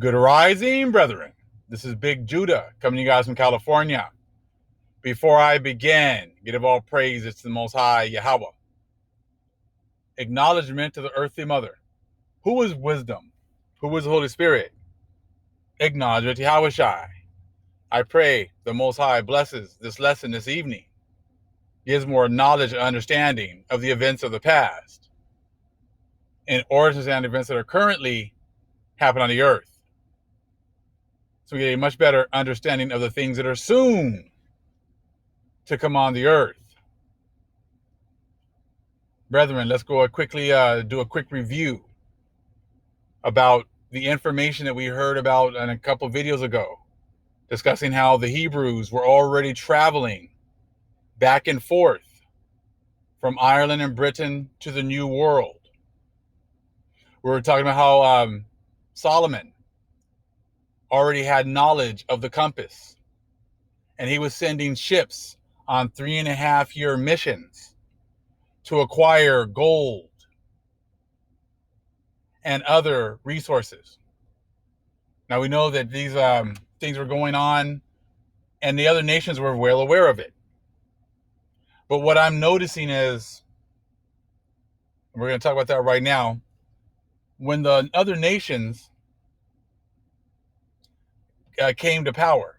Good rising, brethren. This is Big Judah coming to you guys from California. Before I begin, give all praises to the Most High Yahweh. Acknowledgement to the earthly mother. Who is wisdom? Who is the Holy Spirit? Acknowledgement to Yahweh Shai. I pray the Most High blesses this lesson this evening, gives more knowledge and understanding of the events of the past, in order to understand events that are currently happening on the earth. So we get a much better understanding of the things that are soon to come on the earth. Brethren, let's go quickly do a quick review about the information that we heard about in a couple of videos ago, discussing how the Hebrews were already traveling back and forth from Ireland and Britain to the New World. We were talking about how Solomon already had knowledge of the compass, and he was sending ships on 3.5-year missions to acquire gold and other resources. Now we know that these things were going on, and the other nations were well aware of it. But what I'm noticing is, we're going to talk about that right now, when the other nations came to power,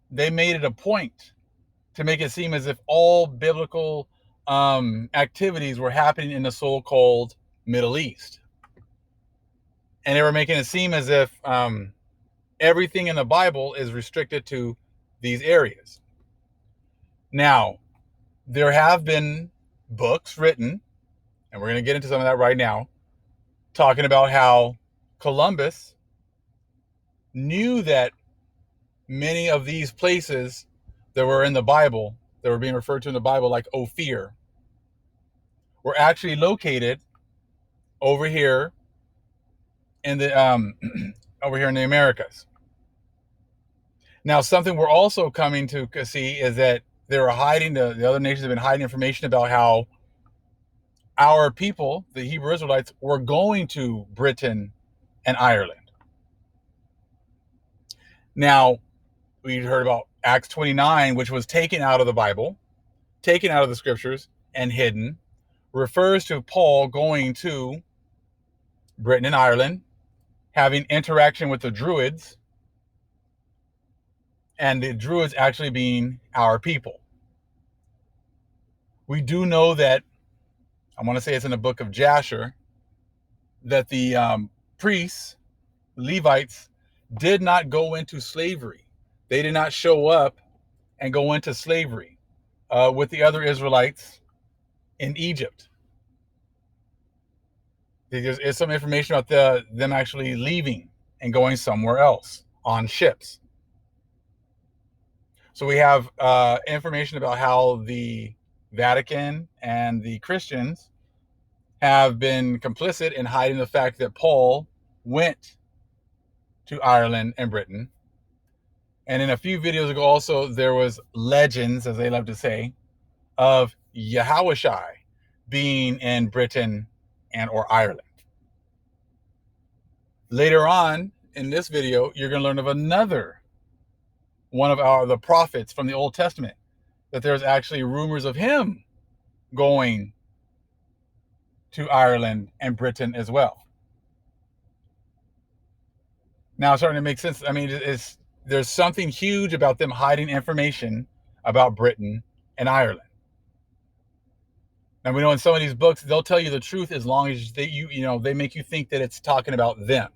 they made it a point to make it seem as if all biblical activities were happening in the so-called Middle East. And they were making it seem as if everything in the Bible is restricted to these areas. Now, there have been books written, and we're going to get into some of that right now, talking about how Columbus knew that many of these places that were in the Bible, that were being referred to in the Bible, like Ophir, were actually located over here in the over here in the Americas. Now, something we're also coming to see is that they were hiding, the other nations have been hiding information about how our people, the Hebrew Israelites, were going to Britain and Ireland. Now, we heard about Acts 29, which was taken out of the Bible, taken out of the scriptures, and hidden, refers to Paul going to Britain and Ireland, having interaction with the Druids, and the Druids actually being our people. We do know that, I want to say it's in the book of Jasher, that the priests, Levites, did not go into slavery. They did not show up and go into slavery with the other Israelites in Egypt. There's some information about them actually leaving and going somewhere else on ships. So we have information about how the Vatican and the Christians have been complicit in hiding the fact that Paul went to Ireland and Britain. And in a few videos ago also, there was legends, as they love to say, of Yahweh Shai being in Britain and or Ireland. Later on in this video, you're going to learn of another one of the prophets from the Old Testament, that there's actually rumors of him going to Ireland and Britain as well. Now it's starting to make sense. I mean, there's something huge about them hiding information about Britain and Ireland. And we know in some of these books, they'll tell you the truth as long as they make you think that it's talking about them.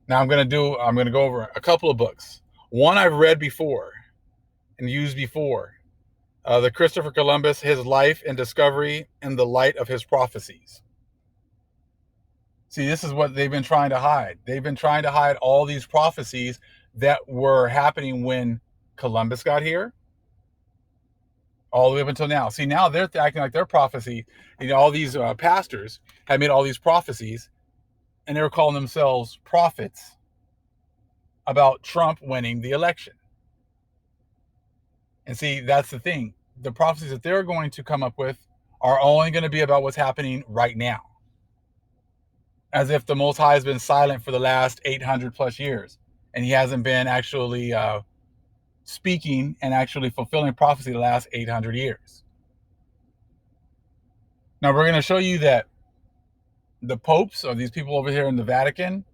Now I'm going to go over a couple of books. One I've read before and used before, the Christopher Columbus, His Life and Discovery in the Light of His Prophecies. See, this is what they've been trying to hide. They've been trying to hide all these prophecies that were happening when Columbus got here, all the way up until now. See, now they're acting like their prophecy, all these pastors have made all these prophecies, and they were calling themselves prophets about Trump winning the election. And see, that's the thing. The prophecies that they're going to come up with are only going to be about what's happening right now. as if the Most High has been silent for the last 800 plus years, and he hasn't been actually speaking and actually fulfilling prophecy the last 800 years. Now we're going to show you that the popes, or these people over here in the Vatican,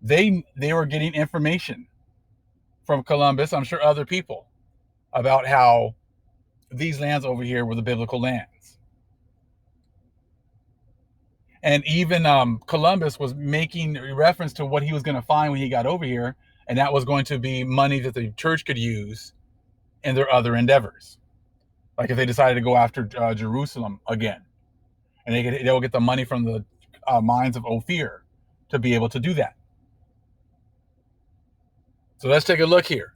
they were getting information from Columbus, I'm sure other people, about how these lands over here were the biblical lands. And even Columbus was making reference to what he was going to find when he got over here, and that was going to be money that the church could use in their other endeavors. Like if they decided to go after Jerusalem again, and they will get the money from the mines of Ophir to be able to do that. So let's take a look here.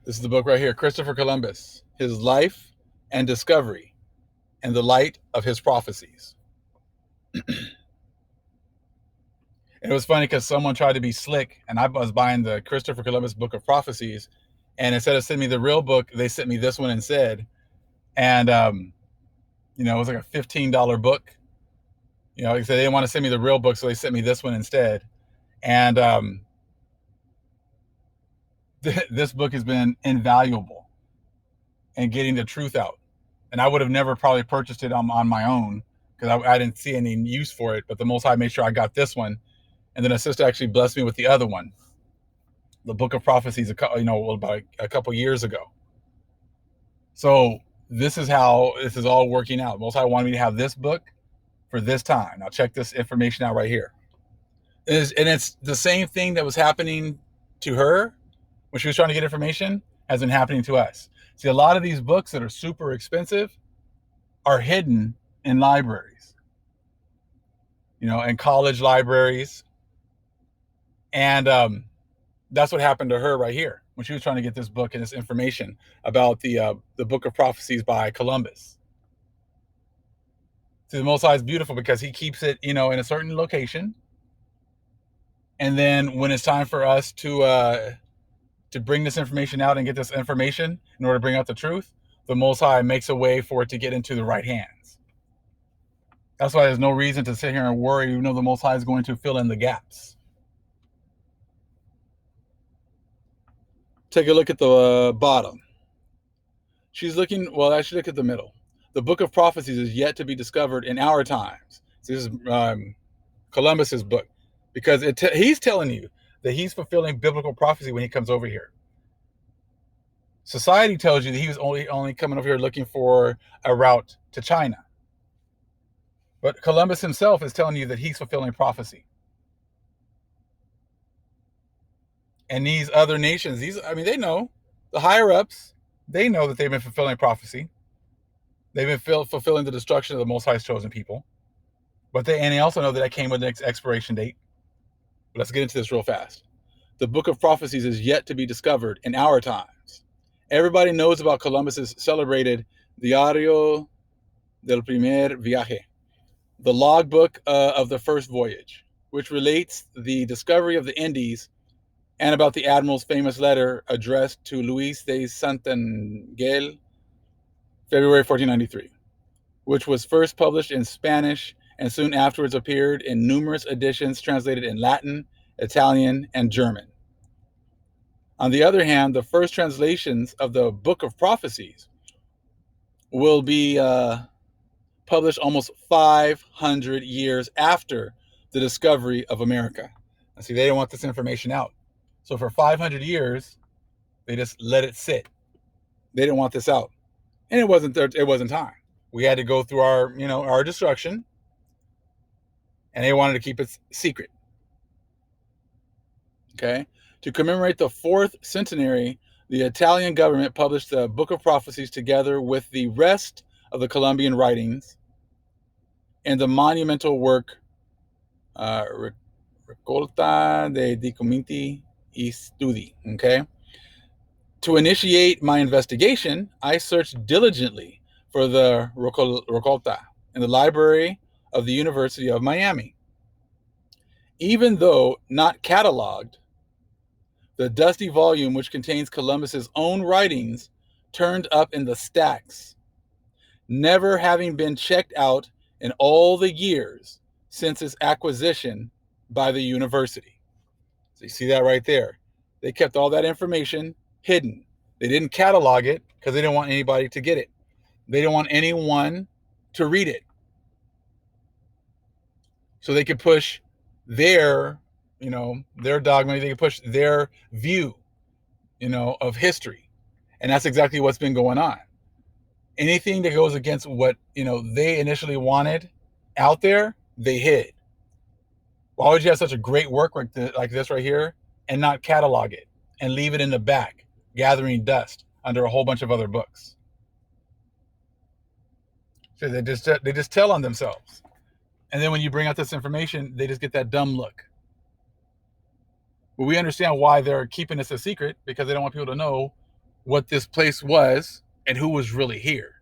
This is the book right here, Christopher Columbus, His Life and Discovery, and the Light of His Prophecies. It was funny because someone tried to be slick, and I was buying the Christopher Columbus Book of Prophecies, and instead of sending me the real book, they sent me this one instead. And it was like a $15 book. Like I said, they didn't want to send me the real book, so they sent me this one instead. And this book has been invaluable in getting the truth out. And I would have never probably purchased it on my own because I didn't see any use for it. But the Most High made sure I got this one. And then a sister actually blessed me with the other one, the Book of Prophecies, about a couple years ago. So this is how this is all working out. Most High wanted me to have this book for this time. Now check this information out right here. And it's the same thing that was happening to her when she was trying to get information has been happening to us. See, a lot of these books that are super expensive are hidden in libraries, in college libraries. And that's what happened to her right here when she was trying to get this book and this information about the Book of Prophecies by Columbus. See, the Most High is beautiful because he keeps it, in a certain location. And then when it's time for us to bring this information out and get this information in order to bring out the truth, the Most High makes a way for it to get into the right hands. That's why there's no reason to sit here and worry, the Most High is going to fill in the gaps. Take a look at the bottom. She's looking, well, actually look at the middle. The Book of Prophecies is yet to be discovered in our times. So this is Columbus's book, because he's telling you that he's fulfilling biblical prophecy when he comes over here. Society tells you that he was only coming over here looking for a route to China. But Columbus himself is telling you that he's fulfilling prophecy. And these other nations, they know, the higher ups, they know that they've been fulfilling prophecy. They've been fulfilling the destruction of the Most High's chosen people. But they also know that it came with an expiration date. But let's get into this real fast. The Book of Prophecies is yet to be discovered in our times. Everybody knows about Columbus's celebrated Diario del Primer Viaje, the logbook of the first voyage, which relates the discovery of the Indies and about the admiral's famous letter addressed to Luis de Santangel, February 1493, which was first published in Spanish and soon afterwards appeared in numerous editions translated in Latin, Italian, and German. On the other hand, the first translations of the Book of Prophecies will be published almost 500 years after the discovery of America. And see, they don't want this information out. So for 500 years, they just let it sit. They didn't want this out. And it wasn't time. We had to go through our destruction, and they wanted to keep it secret. Okay? To commemorate the 4th centenary, the Italian government published the Book of Prophecies together with the rest of the Columbian writings and the monumental work Raccolta dei Documenti e Studi. Okay? To initiate my investigation, I searched diligently for the Raccolta in the library of the University of Miami. Even though not cataloged, the dusty volume, which contains Columbus's own writings, turned up in the stacks, never having been checked out in all the years since its acquisition by the university. So you see that right there. They kept all that information hidden. They didn't catalog it because they didn't want anybody to get it. They didn't want anyone to read it. So they could push their, their dogma, they could push their view, of history. And that's exactly what's been going on. Anything that goes against what, they initially wanted out there, they hid. Why would you have such a great work like this right here and not catalog it and leave it in the back, gathering dust under a whole bunch of other books? So they just tell on themselves. And then when you bring out this information, they just get that dumb look. But we understand why they're keeping this a secret, because they don't want people to know what this place was and who was really here.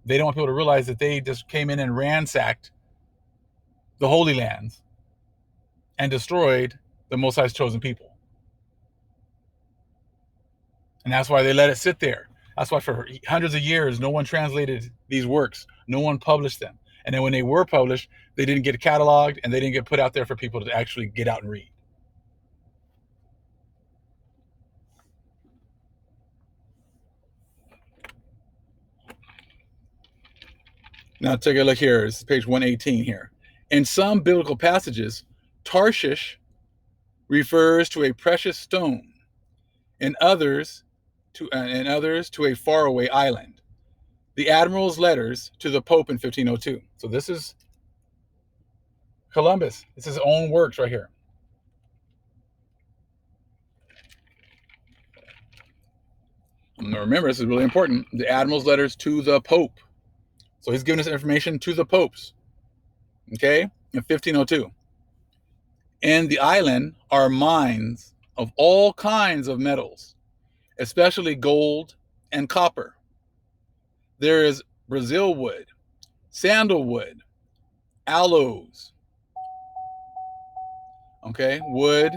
They don't want people to realize that they just came in and ransacked the Holy Lands and destroyed the Most High's chosen people. And that's why they let it sit there. That's why for hundreds of years, no one translated these works. No one published them. And then when they were published, they didn't get cataloged and they didn't get put out there for people to actually get out and read. Now take a look here. This is page 118 here. In some biblical passages, Tarshish refers to a precious stone, in others to a faraway island. The admiral's letters to the Pope in 1502. So this is Columbus. It's his own works right here. Now remember, this is really important. The admiral's letters to the Pope. So he's giving us information to the popes. Okay, in 1502. In the island are mines of all kinds of metals, especially gold and copper. There is Brazil wood, sandalwood, aloes. Okay, wood,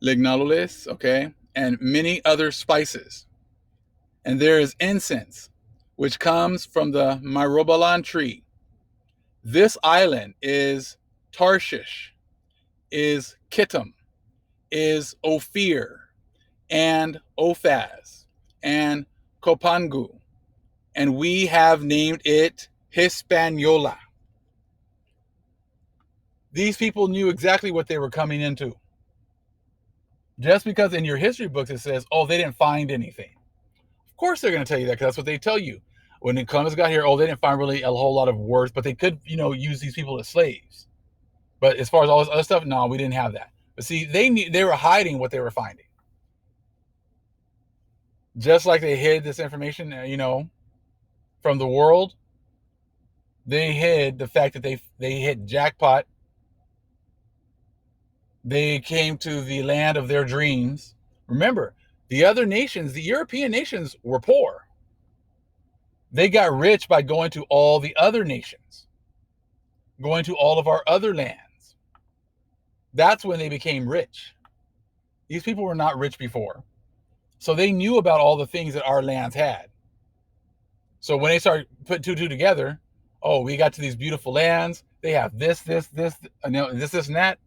lignaloles, okay, and many other spices. And there is incense, which comes from the myrobalan tree. This island is Tarshish, is Kittim, is Ophir, and Ophaz, and Copangu, and we have named it Hispaniola. These people knew exactly what they were coming into. Just because in your history books it says, oh, they didn't find anything. Of course they're going to tell you that, because that's what they tell you. When Columbus got here, oh, they didn't find really a whole lot of worth, but they could, use these people as slaves. But as far as all this other stuff, no, we didn't have that. But see, they were hiding what they were finding. Just like they hid this information, from the world, they hid the fact that they hit jackpot. They came to the land of their dreams. Remember, the other nations, the European nations, were poor. They got rich by going to all the other nations, going to all of our other lands. That's when they became rich. These people were not rich before. So they knew about all the things that our lands had. So when they started putting two together, oh, we got to these beautiful lands. They have this, and that.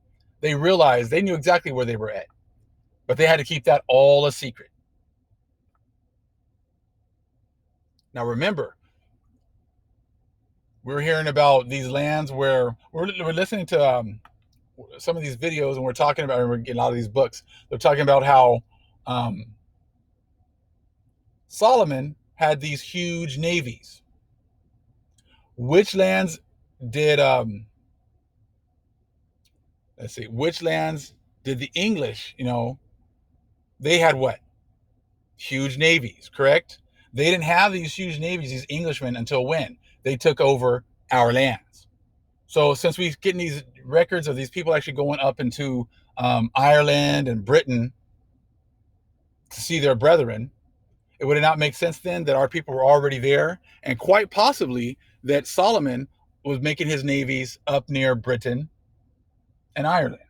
They realized they knew exactly where they were at. But they had to keep that all a secret. Now remember, we're hearing about these lands where we're listening to some of these videos, and we're talking about, and we're getting a lot of these books. They're talking about how Solomon had these huge navies. Which lands did which lands did the English, they had what? Huge navies, correct? They didn't have these huge navies, these Englishmen, until when? They took over our lands. So since we're getting these records of these people actually going up into Ireland and Britain to see their brethren, it would not make sense then that our people were already there, and quite possibly that Solomon was making his navies up near Britain and Ireland,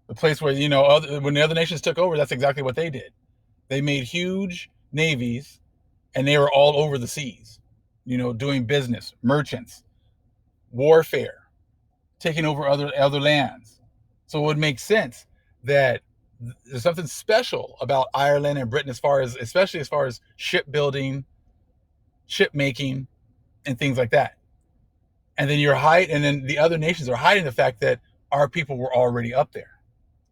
the place where, when the other nations took over, that's exactly what they did. They made huge navies, and they were all over the seas, doing business, merchants, warfare, taking over other lands. So it would make sense that there's something special about Ireland and Britain, especially as far as shipbuilding, ship making, and things like that. And then the other nations are hiding the fact that our people were already up there,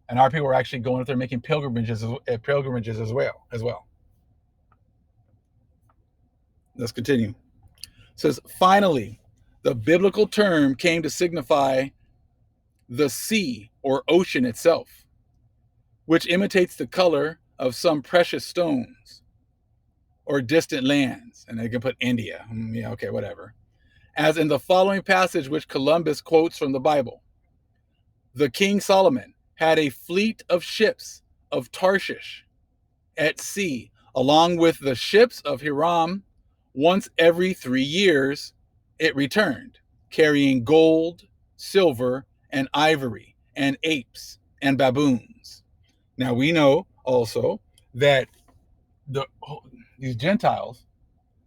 and our people were actually going up there making pilgrimages as well. Let's continue. It says, finally, the biblical term came to signify the sea or ocean itself, which imitates the color of some precious stones or distant lands. And they can put India. Yeah, okay, whatever. As in the following passage, which Columbus quotes from the Bible. The King Solomon had a fleet of ships of Tarshish at sea, along with the ships of Hiram. Once every 3 years, it returned, carrying gold, silver, and ivory, and apes, and baboons. Now we know also that these Gentiles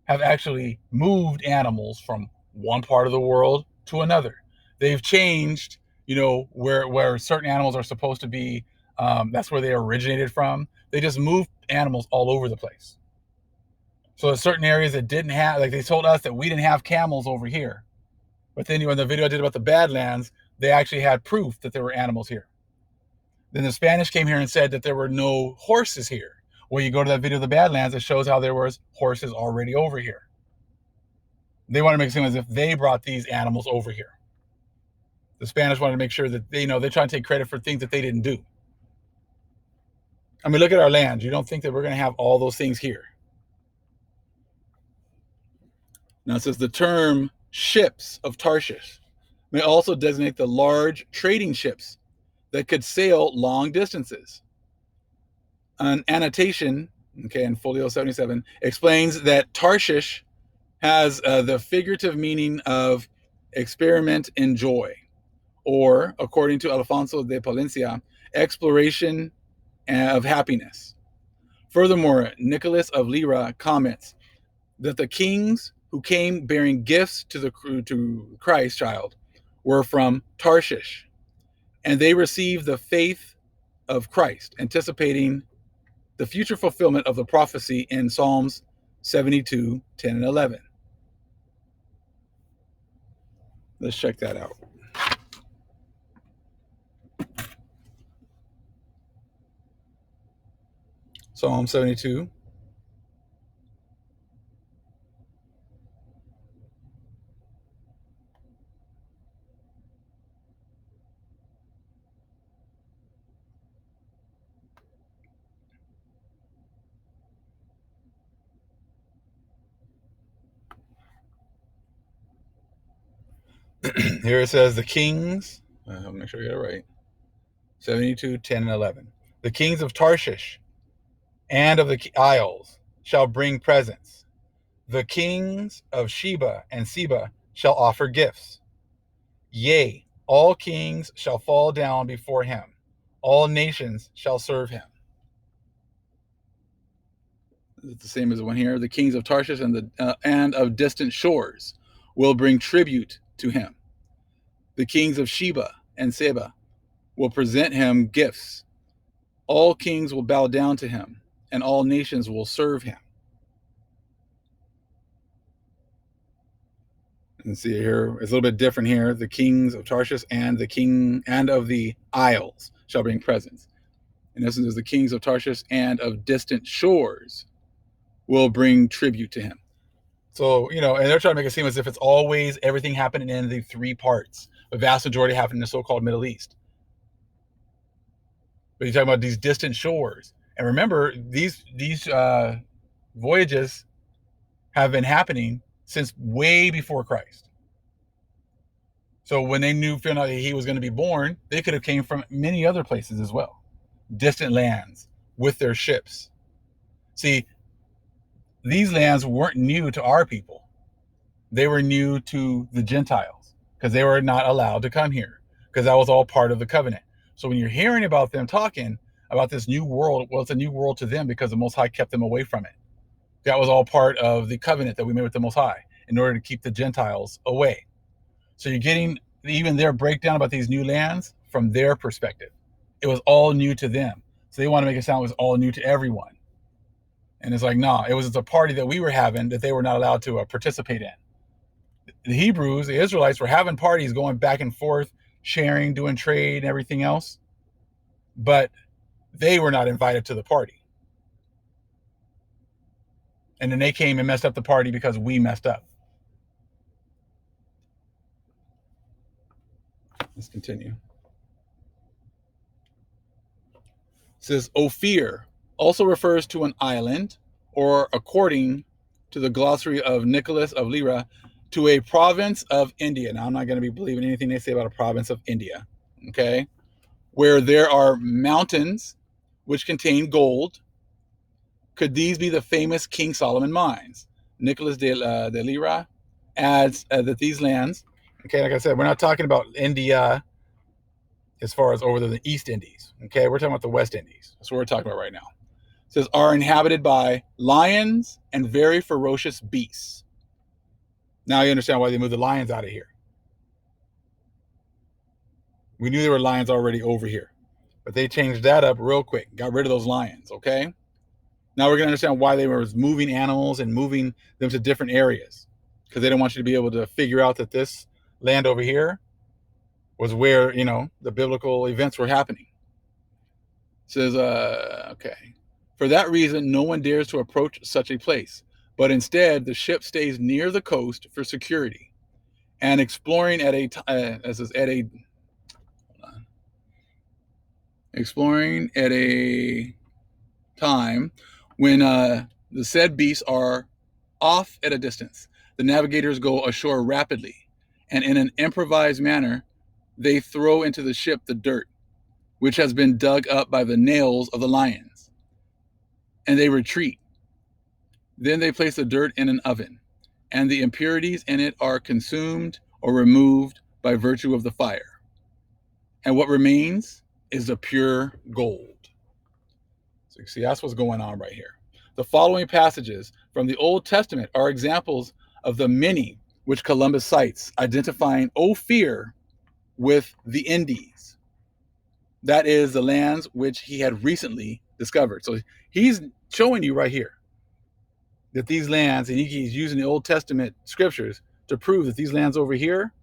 have actually moved animals from one part of the world to another. They've changed, where certain animals are supposed to be. That's where they originated from. They just move animals all over the place. So there's certain areas that didn't have, like they told us that we didn't have camels over here. But then in the video I did about the Badlands, they actually had proof that there were animals here. Then the Spanish came here and said that there were no horses here. Well, you go to that video of the Badlands, it shows how there was horses already over here. They want to make it seem as if they brought these animals over here. The Spanish wanted to make sure that they try to take credit for things that they didn't do. I mean, look at our land. You don't think that we're going to have all those things here. Now it says the term ships of Tarshish may also designate the large trading ships that could sail long distances. An annotation, in Folio 77, explains that Tarshish has the figurative meaning of experiment in joy, or, according to Alfonso de Palencia, exploration of happiness. Furthermore, Nicholas of Lyra comments that the kings who came bearing gifts to Christ child were from Tarshish, and they received the faith of Christ, anticipating the future fulfillment of the prophecy in Psalms 72, 10, and 11. Let's check that out. Psalm 72. Here it says the kings, I'll make sure I get it right, 72, 10, and 11. The kings of Tarshish and of the isles shall bring presents. The kings of Sheba and Seba shall offer gifts. Yea, all kings shall fall down before him. All nations shall serve him. It's the same as the one here. The kings of Tarshish and of distant shores will bring tribute to him. The kings of Sheba and Seba will present him gifts. All kings will bow down to him, and all nations will serve him. And see here, it's a little bit different here. The kings of Tarshish and the king and of the isles shall bring presents. In essence, the kings of Tarshish and of distant shores will bring tribute to him. So, and they're trying to make it seem as if it's always everything happening in the three parts. The vast majority happening in the so-called Middle East. But you're talking about these distant shores. And remember, these voyages have been happening since way before Christ. So when they found out he was going to be born, they could have came from many other places as well. Distant lands with their ships. See, these lands weren't new to our people. They were new to the Gentiles because they were not allowed to come here because that was all part of the covenant. So when you're hearing about them talking about this new world, well, it's a new world to them because the Most High kept them away from it. That was all part of the covenant that we made with the Most High in order to keep the Gentiles away. So you're getting even their breakdown about these new lands from their perspective. It was all new to them. So they want to make it sound it was all new to everyone. And it's like, no, it was a party that we were having that they were not allowed to participate in. The Hebrews, the Israelites, were having parties going back and forth, sharing, doing trade and everything else. But they were not invited to the party. And then they came and messed up the party because we messed up. Let's continue. It says, Ophir also refers to an island, or according to the glossary of Nicholas of Lyra, to a province of India. Now, I'm not going to be believing anything they say about a province of India, okay? Where there are mountains which contain gold. Could these be the famous King Solomon mines? Nicholas de Lyra adds that these lands, okay, like I said, we're not talking about India as far as over the East Indies, okay? We're talking about the West Indies. That's what we're talking about right now. It says, are inhabited by lions and very ferocious beasts. Now you understand why they moved the lions out of here. We knew there were lions already over here, but they changed that up real quick, got rid of those lions, okay? Now we're going to understand why they were moving animals and moving them to different areas, because they don't want you to be able to figure out that this land over here was where, you know, the biblical events were happening. It says, okay. For that reason, no one dares to approach such a place, but instead the ship stays near the coast for security, and exploring at a time when the said beasts are off at a distance. The navigators go ashore rapidly, and in an improvised manner, they throw into the ship the dirt, which has been dug up by the nails of the lions, and they retreat. Then they place the dirt in an oven, and the impurities in it are consumed or removed by virtue of the fire. And what remains is the pure gold. So you see, that's what's going on right here. The following passages from the Old Testament are examples of the many which Columbus cites, identifying Ophir with the Indies. That is the lands which he had recently discovered. So he's showing you right here that these lands, and he's using the Old Testament scriptures to prove that these lands over here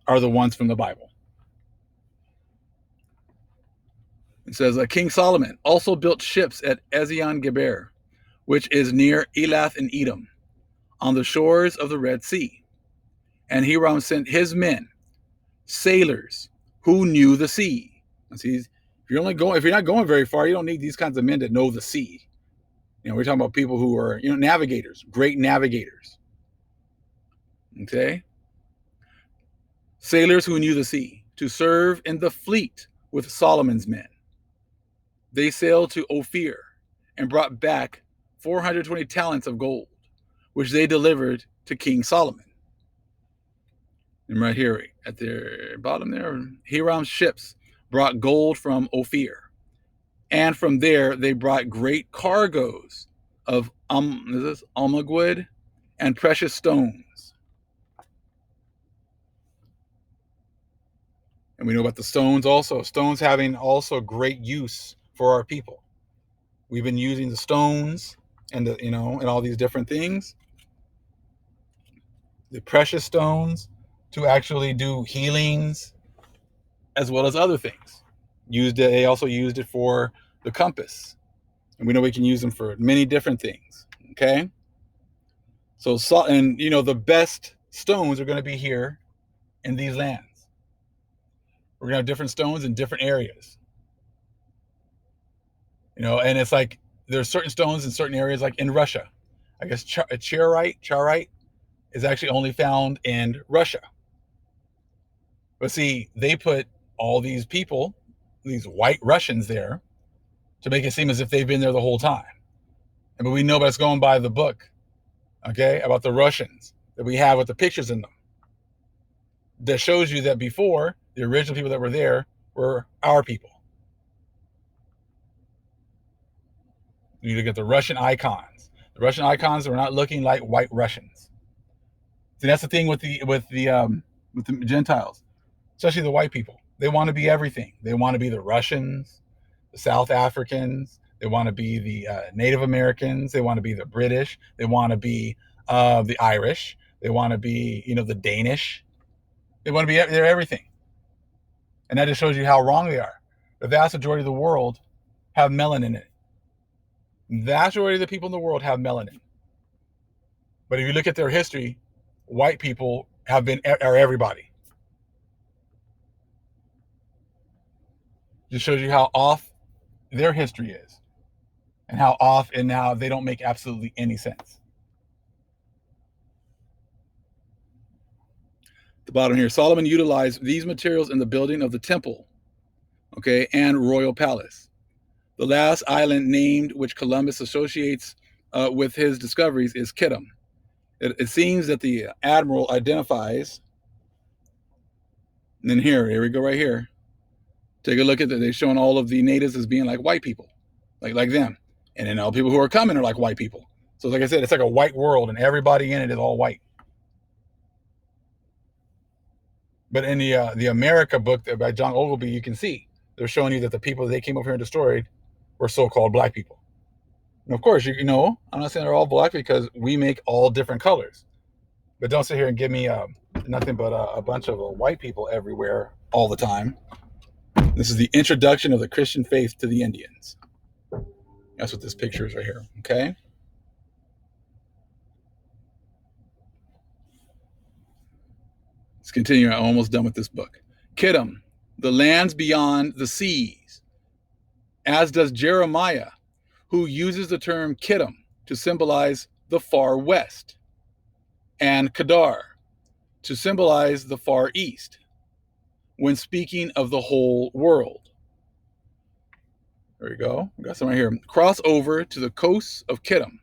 are the ones from the Bible. It says, King Solomon also built ships at Ezion-Geber, which is near Elath in Edom, on the shores of the Red Sea. And Hiram sent his men, sailors, who knew the sea. See, if you're not going very far, you don't need these kinds of men that know the sea. You know, we're talking about people who are, navigators, great navigators. Okay? Sailors who knew the sea, to serve in the fleet with Solomon's men. They sailed to Ophir and brought back 420 talents of gold, which they delivered to King Solomon. And right here at the bottom there, Hiram's ships brought gold from Ophir. And from there, they brought great cargoes of almugwood and precious stones. And we know about the stones also. Stones having also great use for our people. We've been using the stones and and all these different things, the precious stones, to actually do healings as well as other things. They also used it for the compass, and we know we can use them for many different things. Okay, so the best stones are going to be here in these lands. We're going to have different stones in different areas. And it's like there's certain stones in certain areas, like in Russia. I guess charoite is actually only found in Russia. But see, they put all these people, these white Russians there, to make it seem as if they've been there the whole time. But we know that's going by the book, okay, about the Russians that we have with the pictures in them. That shows you that before, the original people that were there were our people. You look at the Russian icons, The Russian icons were not looking like white Russians. See, that's the thing with the Gentiles, especially the white people. They want to be everything. They want to be the Russians, the South Africans. They want to be the Native Americans. They want to be the British. They want to be the Irish. They want to be, the Danish. They want to be, they're everything. And that just shows you how wrong they are. The vast majority of the world have melanin in it. The vast majority of the people in the world have melanin. But if you look at their history, white people are everybody. Just shows you how off their history is, and how off and how they don't make absolutely any sense. The bottom here, Solomon utilized these materials in the building of the temple, okay, and royal palace. The last island named, which Columbus associates with his discoveries, is Kittim. It seems that the admiral identifies, and then here we go right here. Take a look at that. They're showing all of the natives as being like white people, like them. And then all people who are coming are like white people. So like I said, it's like a white world, and everybody in it is all white. But in the America book by John Ogilvy, you can see they're showing you that the people that they came over here and destroyed were so-called black people. And of course, I'm not saying they're all black, because we make all different colors. But don't sit here and give me nothing but a bunch of white people everywhere all the time. This is the introduction of the Christian faith to the Indians. That's what this picture is right here, okay? Let's continue. I'm almost done with this book. Kittim, the lands beyond the seas, as does Jeremiah, who uses the term Kittim to symbolize the far west, and Kedar to symbolize the far east, when speaking of the whole world. There we go. We got some right here. Cross over to the coasts of Kittim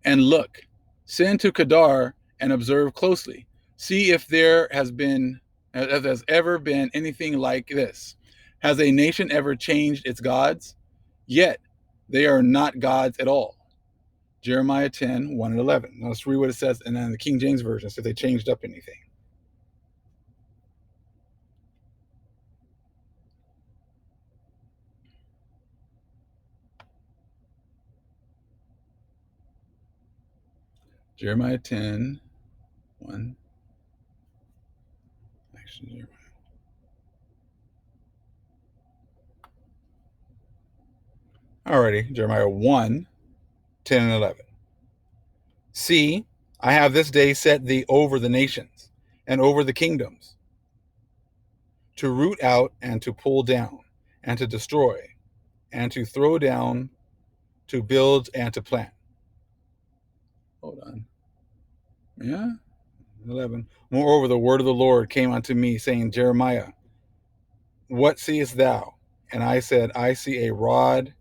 and look. Send to Kedar and observe closely. See if there has ever been anything like this. Has a nation ever changed its gods? Yet they are not gods at all. Jeremiah 10, 1 and 11. Now let's read what it says, and then the King James Version, if they changed up anything. Jeremiah 10, 1. Actually, alrighty, Jeremiah 1, 10 and 11. See, I have this day set thee over the nations and over the kingdoms, to root out and to pull down and to destroy and to throw down, to build and to plant. Hold on. Yeah, 11. Moreover, the word of the Lord came unto me, saying, Jeremiah, what seest thou? And I said, I see a rod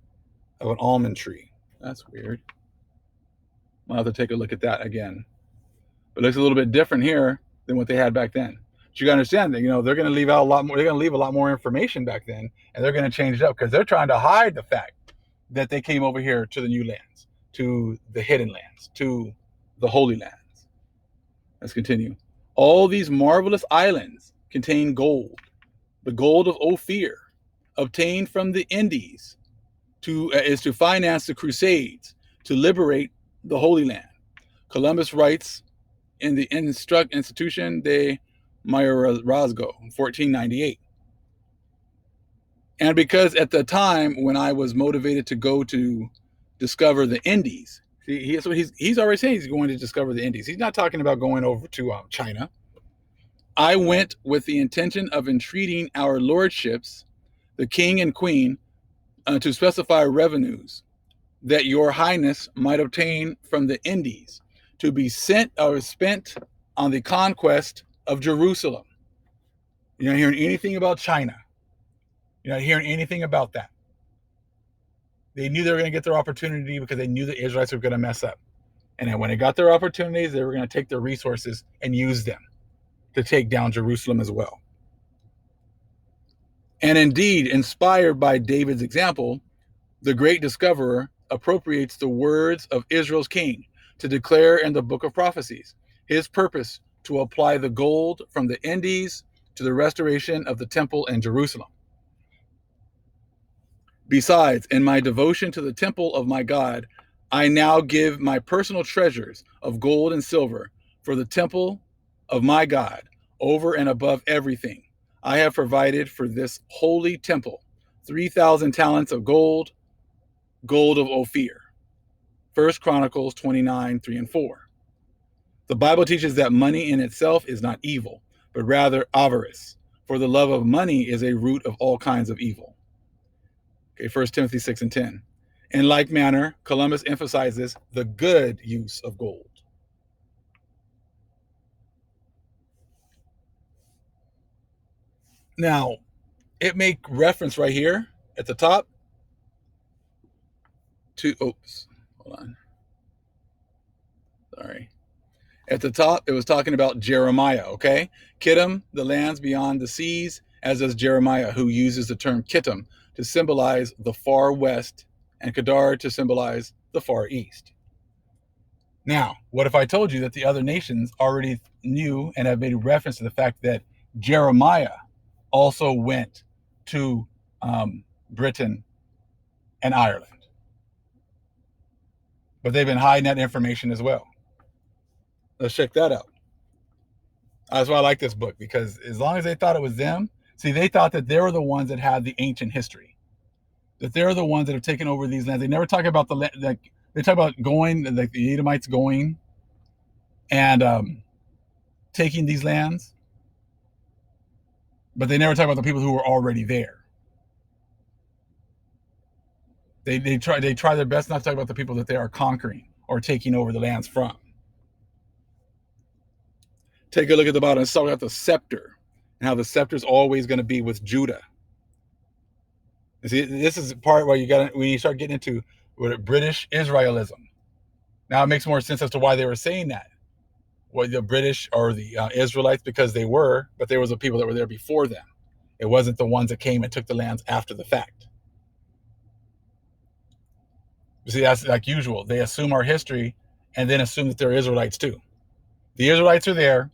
of an almond tree. That's weird. I'll have to take a look at that again. But it looks a little bit different here than what they had back then. But you got to understand that, they're going to leave out a lot more. They're going to leave a lot more information back then, and they're going to change it up, because they're trying to hide the fact that they came over here to the new lands, to the hidden lands, to the holy lands. Let's continue. All these marvelous islands contain gold, the gold of Ophir, obtained from the Indies, is to finance the Crusades, to liberate the Holy Land. Columbus writes in the Institution de Mayorazgo, 1498. And because at the time when I was motivated to go to discover the Indies, he's already saying he's going to discover the Indies. He's not talking about going over to China. I went with the intention of entreating our lordships, the king and queen, to specify revenues that your highness might obtain from the Indies, to be sent or spent on the conquest of Jerusalem. You're not hearing anything about China. You're not hearing anything about that. They knew they were going to get their opportunity, because they knew the Israelites were going to mess up. And then when they got their opportunities, they were going to take their resources and use them to take down Jerusalem as well. And indeed, inspired by David's example, the great discoverer appropriates the words of Israel's king to declare in the book of prophecies his purpose to apply the gold from the Indies to the restoration of the temple in Jerusalem. Besides, in my devotion to the temple of my God, I now give my personal treasures of gold and silver for the temple of my God over and above everything. I have provided for this holy temple 3,000 talents of gold, gold of Ophir. 1 Chronicles 29, 3 and 4. The Bible teaches that money in itself is not evil, but rather avarice, for the love of money is a root of all kinds of evil. Okay, 1 Timothy 6 and 10. In like manner, Columbus emphasizes the good use of gold. Now, it make reference right here at the top to, oops, hold on. Sorry. At the top, it was talking about Jeremiah, okay? Kittim, the lands beyond the seas, as does Jeremiah, who uses the term Kittim to symbolize the far west and Kedar to symbolize the far east. Now, what if I told you that the other nations already knew and have made reference to the fact that Jeremiah also went to Britain and Ireland? But they've been hiding that information as well. Let's check that out. That's why I like this book, because as long as they thought it was them, see, they thought that they were the ones that had the ancient history, that they're the ones that have taken over these lands. They never talk about like they talk about going, like the Edomites going and taking these lands, but they never talk about the people who were already there. They try their best not to talk about the people that they are conquering or taking over the lands from. Take a look at the bottom. Let's talk about the scepter and how the scepter is always going to be with Judah. You see, this is the part where when you start getting into British Israelism. Now it makes more sense as to why they were saying that. Well, the British or the Israelites, because they were, but there was the people that were there before them. It wasn't the ones that came and took the lands after the fact. You see, that's like usual. They assume our history and then assume that they're Israelites too. The Israelites are there.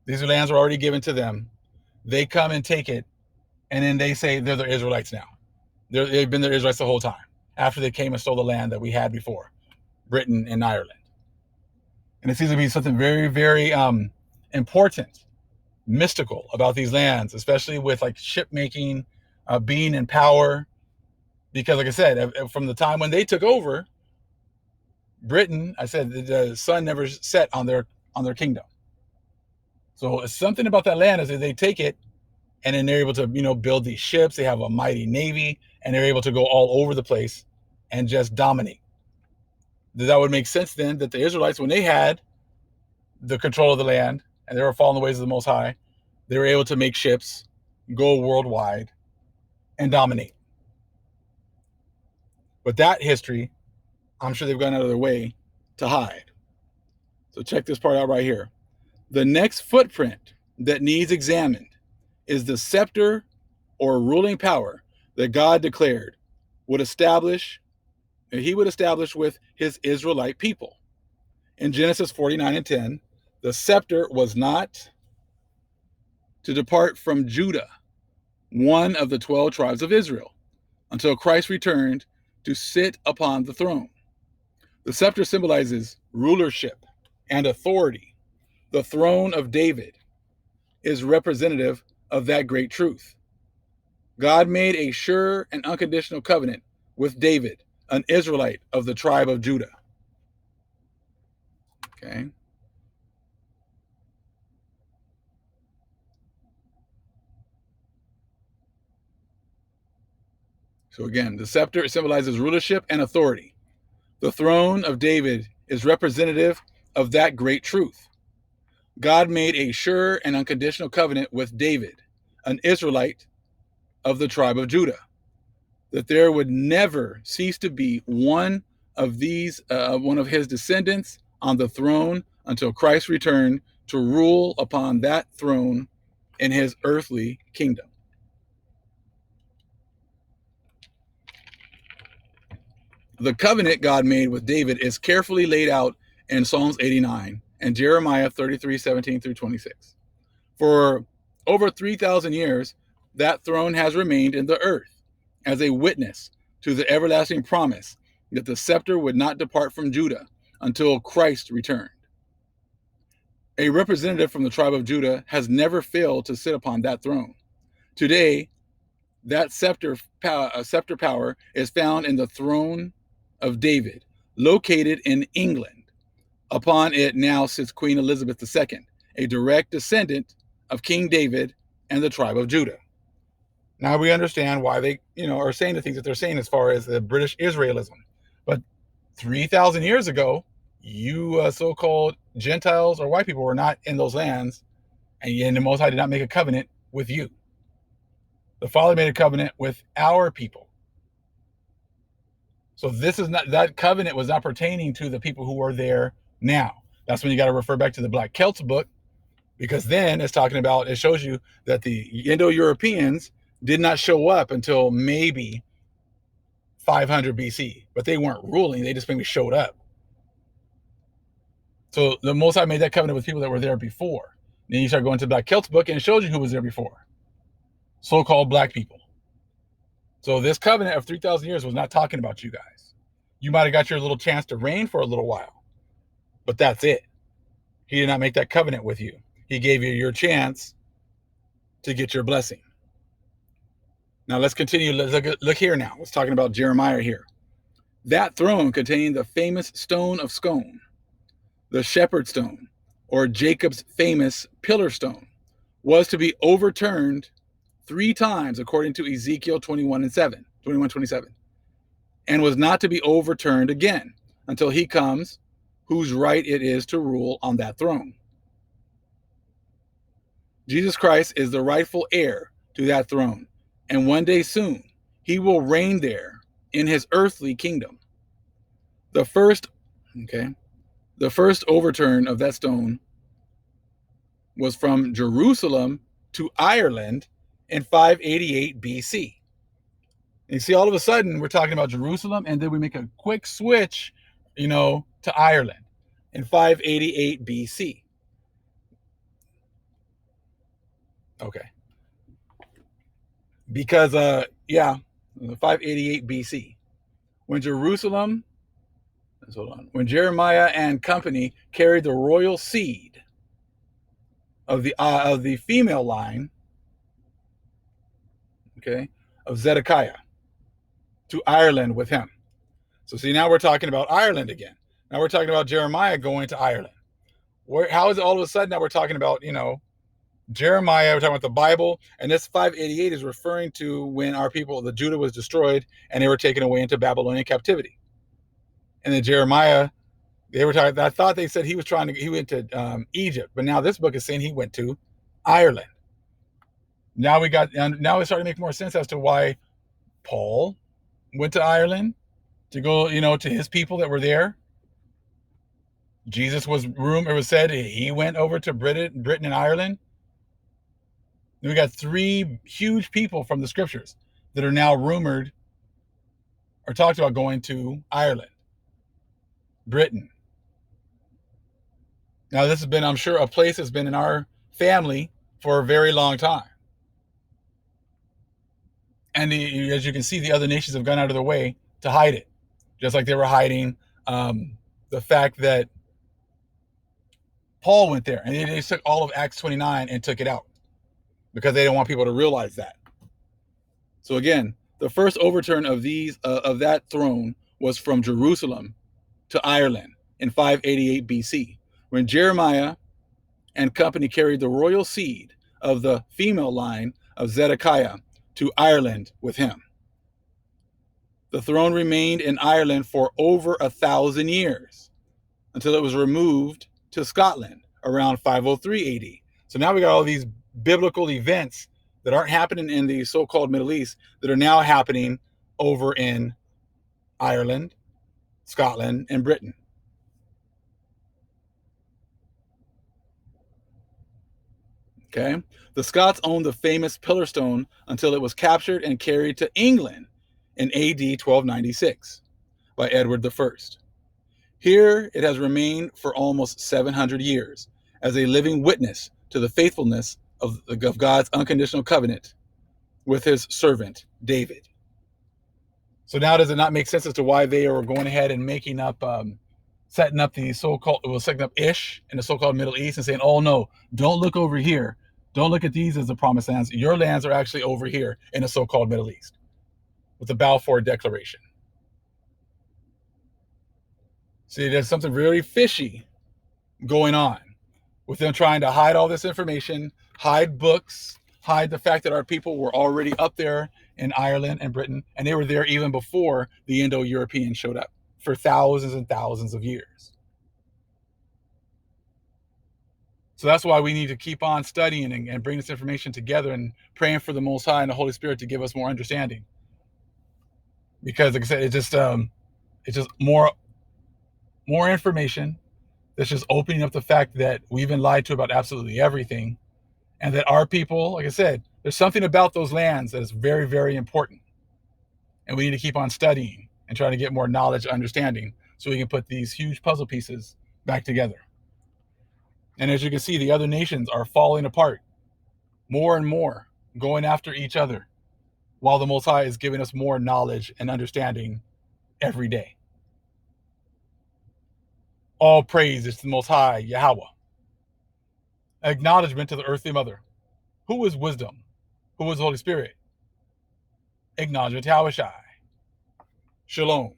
These lands are already given to them. They come and take it, and then they say they're the Israelites now. They've been the Israelites the whole time, after they came and stole the land that we had before, Britain and Ireland. And it seems to be something very, very important, mystical about these lands, especially with like ship making, being in power. Because like I said, from the time when they took over Britain, I said the sun never set on their kingdom. So it's something about that land is that they take it and then they're able to, build these ships. They have a mighty navy and they're able to go all over the place and just dominate. That would make sense then that the Israelites, when they had the control of the land and they were following the ways of the Most High, they were able to make ships, go worldwide, and dominate. But that history, I'm sure they've gone out of their way to hide. So check this part out right here. The next footprint that needs examined is the scepter or ruling power that God declared he would establish with his Israelite people. In Genesis 49 and 10, the scepter was not to depart from Judah, one of the 12 tribes of Israel, until Christ returned to sit upon the throne. The scepter symbolizes rulership and authority. The throne of David is representative of that great truth. God made a sure and unconditional covenant with David, an Israelite of the tribe of Judah. Okay. So again, the scepter symbolizes rulership and authority. The throne of David is representative of that great truth. God made a sure and unconditional covenant with David, an Israelite of the tribe of Judah, that there would never cease to be one of his descendants on the throne until Christ returned to rule upon that throne in his earthly kingdom. The covenant God made with David is carefully laid out in Psalms 89 and Jeremiah 33:17 through 26. For over 3,000 years, that throne has remained in the earth as a witness to the everlasting promise that the scepter would not depart from Judah until Christ returned. A representative from the tribe of Judah has never failed to sit upon that throne. Today, that scepter power is found in the throne of David, located in England. Upon it now sits Queen Elizabeth II, a direct descendant of King David and the tribe of Judah. Now we understand why they, are saying the things that they're saying as far as the British Israelism. But 3,000 years ago, you so-called Gentiles or white people were not in those lands, and the Most High did not make a covenant with you. The Father made a covenant with our people. So that covenant was not pertaining to the people who are there now. That's when you got to refer back to the Black Celts book, because then it shows you that the Indo-Europeans did not show up until maybe 500 BC, but they weren't ruling. They just maybe showed up. So the Most High made that covenant with people that were there before. Then you start going to the Black Celts book and it shows you who was there before. So-called black people. So this covenant of 3,000 years was not talking about you guys. You might have got your little chance to reign for a little while, but that's it. He did not make that covenant with you. He gave you your chance to get your blessing. Now let's continue. Let's look here now. Let's talking about Jeremiah here. That throne containing the famous stone of scone, the shepherd stone, or Jacob's famous pillar stone, was to be overturned 3 times according to Ezekiel 21:27, and was not to be overturned again until he comes, whose right it is to rule on that throne. Jesus Christ is the rightful heir to that throne, and one day soon he will reign there in his earthly kingdom. The first overturn of that stone was from Jerusalem to Ireland in 588 BC. And you see, all of a sudden we're talking about Jerusalem, and then we make a quick switch, to Ireland in 588 BC. Okay. Because 588 BC, when Jeremiah and company carried the royal seed of the female line, of Zedekiah, to Ireland with him. So see, now we're talking about Ireland again. Now we're talking about Jeremiah going to Ireland. How is it all of a sudden now we're talking about, Jeremiah, we're talking about the Bible, and this 588 is referring to when our people, the Judah, was destroyed and they were taken away into Babylonian captivity. And then Jeremiah, I thought they said he went to Egypt, but now this book is saying he went to Ireland. Now it's starting to make more sense as to why Paul went to Ireland to go, to his people that were there. Jesus it was said he went over to Britain and Ireland. And we got 3 huge people from the scriptures that are now rumored or talked about going to Ireland, Britain. Now this has been, I'm sure, a place that's been in our family for a very long time. And as you can see, the other nations have gone out of their way to hide it, just like they were hiding the fact that Paul went there, and they took all of Acts 29 and took it out because they don't want people to realize that. So again, the first overturn of that throne was from Jerusalem to Ireland in 588 BC, when Jeremiah and company carried the royal seed of the female line of Zedekiah to Ireland with him. The throne remained in Ireland for over 1,000 years until it was removed to Scotland around 503 AD. So now we got all these biblical events that aren't happening in the so-called Middle East that are now happening over in Ireland, Scotland, and Britain. Okay. The Scots owned the famous pillar stone until it was captured and carried to England in AD 1296. by Edward I. Here it has remained for almost 700 years as a living witness to the faithfulness of God's unconditional covenant with his servant David. So now does it not make sense as to why they are going ahead and making up, setting up the so-called, well, setting up Ish in the so-called Middle East and saying, oh no, don't look over here. Don't look at these as the promised lands. Your lands are actually over here in the so-called Middle East with the Balfour Declaration. See, there's something really fishy going on with them trying to hide all this information, hide books, hide the fact that our people were already up there in Ireland and Britain, and they were there even before the Indo-Europeans showed up for thousands and thousands of years. So that's why we need to keep on studying and bring this information together and praying for the Most High and the Holy Spirit to give us more understanding. Because, like I said, it's just more information that's just opening up the fact that we've been lied to about absolutely everything, and that our people, like I said, there's something about those lands that is very, very important, and we need to keep on studying and trying to get more knowledge, understanding, so we can put these huge puzzle pieces back together. And as you can see, the other nations are falling apart more and more, going after each other, while the Most High is giving us more knowledge and understanding every day. All praise is to the Most High, Yahweh. Acknowledgement to the earthly mother. Who is wisdom? Who is the Holy Spirit? Acknowledgement to Yahweh Shai. Shalom.